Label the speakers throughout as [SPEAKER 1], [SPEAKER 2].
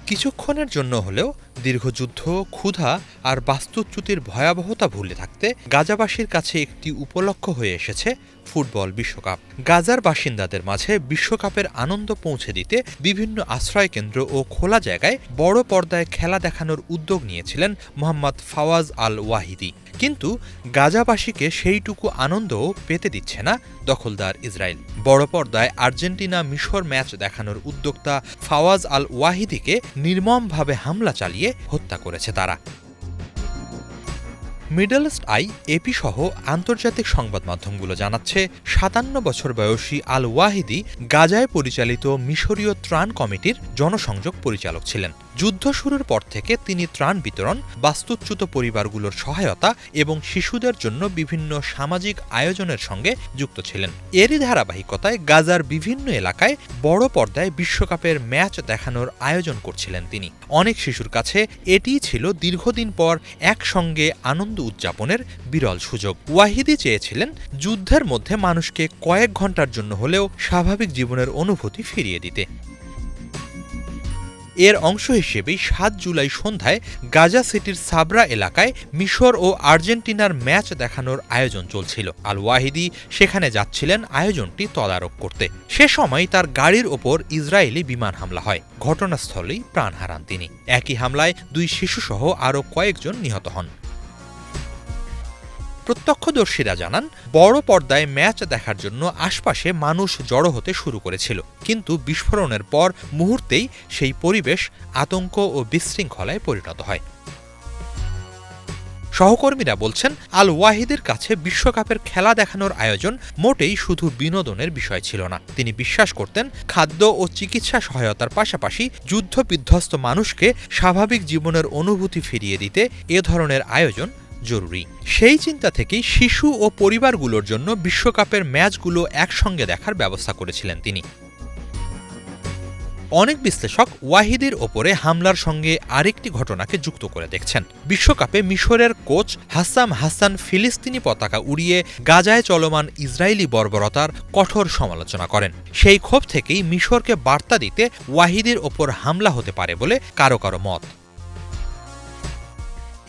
[SPEAKER 1] কিছুক্ষণের জন্য হলেও দীর্ঘ যুদ্ধ, ক্ষুধা আর বাস্তুচ্যুতির ভয়াবহতা ভুলে থাকতে গাজাবাসীর কাছে একটি উপলক্ষ হয়ে এসেছে ফুটবল বিশ্বকাপ। গাজার বাসিন্দাদের মাঝে বিশ্বকাপের আনন্দ পৌঁছে দিতে বিভিন্ন আশ্রয়কেন্দ্র ও খোলা জায়গায় বড় পর্দায় খেলা দেখানোর উদ্যোগ নিয়েছিলেন মোহাম্মদ ফাওয়াজ আল ওয়াহিদি। কিন্তু গাজাবাসীকে সেইটুকু আনন্দও পেতে দিচ্ছে না দখলদার ইসরায়েল। বড় পর্দায় আর্জেন্টিনা মিশর ম্যাচ দেখানোর উদ্যোক্তা ফাওয়াজ আল ওয়াহিদিকে নির্মমভাবে হামলা চালিয়ে হত্যা করেছে তারা। মিডল ইস্ট আই, এপি সহ আন্তর্জাতিক সংবাদ মাধ্যমগুলো জানাচ্ছে ৫৭ বছর বয়সী আল ওয়াহিদি গাজায় পরিচালিত মিশরীয় ত্রাণ কমিটির জনসংযোগ পরিচালক ছিলেন। যুদ্ধ শুরুর পর থেকে তিনি ত্রাণ বিতরণ, বাস্তুচ্যুত পরিবারগুলোর সহায়তা এবং শিশুদের জন্য বিভিন্ন সামাজিক আয়োজনের সঙ্গে যুক্ত ছিলেন। এরই ধারাবাহিকতায় গাজার বিভিন্ন এলাকায় বড় পর্দায় বিশ্বকাপের ম্যাচ দেখানোর আয়োজন করছিলেন তিনি। অনেক শিশুর কাছে এটিই ছিল দীর্ঘদিন পর একসঙ্গে আনন্দ উদযাপনের বিরল সুযোগ। ওয়াহিদি চেয়েছিলেন যুদ্ধের মধ্যে মানুষকে কয়েক ঘন্টার জন্য হলেও স্বাভাবিক জীবনের অনুভূতি ফিরিয়ে দিতে। এর অংশ হিসেবেই ৭ জুলাই সন্ধ্যায় গাজা সিটির সাবরা এলাকায় মিশর ও আর্জেন্টিনার ম্যাচ দেখানোর আয়োজন চলছিল। আল ওয়াহিদি সেখানে যাচ্ছিলেন আয়োজনটি তদারক করতে। সে সময় তার গাড়ির ওপর ইসরায়েলি বিমান হামলা হয়। ঘটনাস্থলেই প্রাণ হারান তিনি। একই হামলায় ২ শিশুসহ আরও কয়েকজন নিহত হন। প্রত্যক্ষদর্শীরা জানান, বড় পর্দায় ম্যাচ দেখার জন্য আশপাশে মানুষ জড়ো হতে শুরু করেছিল, কিন্তু বিস্ফোরণের পর মুহূর্তেই সেই পরিবেশ আতঙ্ক ও বিশৃঙ্খলায় পরিণত হয়। সহকর্মীরা বলছেন, আল ওয়াহিদের কাছে বিশ্বকাপের খেলা দেখানোর আয়োজন মোটেই শুধু বিনোদনের বিষয় ছিল না। তিনি বিশ্বাস করতেন খাদ্য ও চিকিৎসা সহায়তার পাশাপাশি যুদ্ধবিধ্বস্ত মানুষকে স্বাভাবিক জীবনের অনুভূতি ফিরিয়ে দিতে এ ধরনের আয়োজন জরুরি। সেই চিন্তা থেকেই শিশু ও পরিবারগুলোর জন্য বিশ্বকাপের ম্যাচগুলো একসঙ্গে দেখার ব্যবস্থা করেছিলেন তিনি। অনেক বিশ্লেষক ওয়াহিদির ওপরে হামলার সঙ্গে আরেকটি ঘটনাকে যুক্ত করে দেখছেন। বিশ্বকাপে মিশরের কোচ হাসাম হাসান ফিলিস্তিনি পতাকা উড়িয়ে গাজায় চলমান ইসরায়েলি বর্বরতার কঠোর সমালোচনা করেন। সেই ক্ষোভ থেকেই মিশরকে বার্তা দিতে ওয়াহিদির ওপর হামলা হতে পারে বলে কারো কারো মত।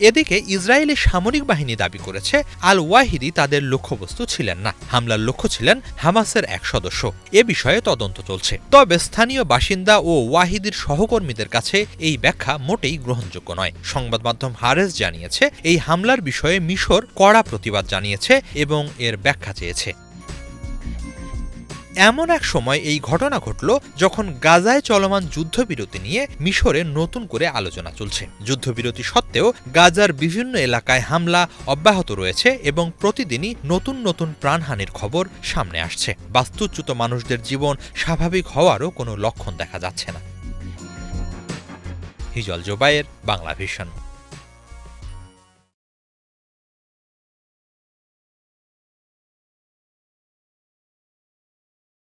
[SPEAKER 1] এদিকে ইসরায়েলি সামরিক বাহিনী দাবি করেছে আল ওয়াহিদি তাদের লক্ষ্যবস্তু ছিলেন না। হামলার লক্ষ্য ছিলেন হামাসের এক সদস্য। এ বিষয়ে তদন্ত চলছে। তবে স্থানীয় বাসিন্দা ও ওয়াহিদির সহকর্মীদের কাছে এই ব্যাখ্যা মোটেই গ্রহণযোগ্য নয়। সংবাদ মাধ্যম হারেস জানিয়েছে, এই হামলার বিষয়ে মিশর কড়া প্রতিবাদ জানিয়েছে এবং এর ব্যাখ্যা চেয়েছে। এমন এক সময় এই ঘটনা ঘটল যখন গাজায় চলমান যুদ্ধবিরতি নিয়ে মিশরে নতুন করে আলোচনা চলছে। যুদ্ধবিরতি সত্ত্বেও গাজার বিভিন্ন এলাকায় হামলা অব্যাহত রয়েছে এবং প্রতিদিনই নতুন নতুন প্রাণহানির খবর সামনে আসছে। বাস্তুচ্যুত মানুষদের জীবন স্বাভাবিক হওয়ারও কোনো লক্ষণ দেখা যাচ্ছে না। হিজল জোবায়ের, বাংলা ভিশন।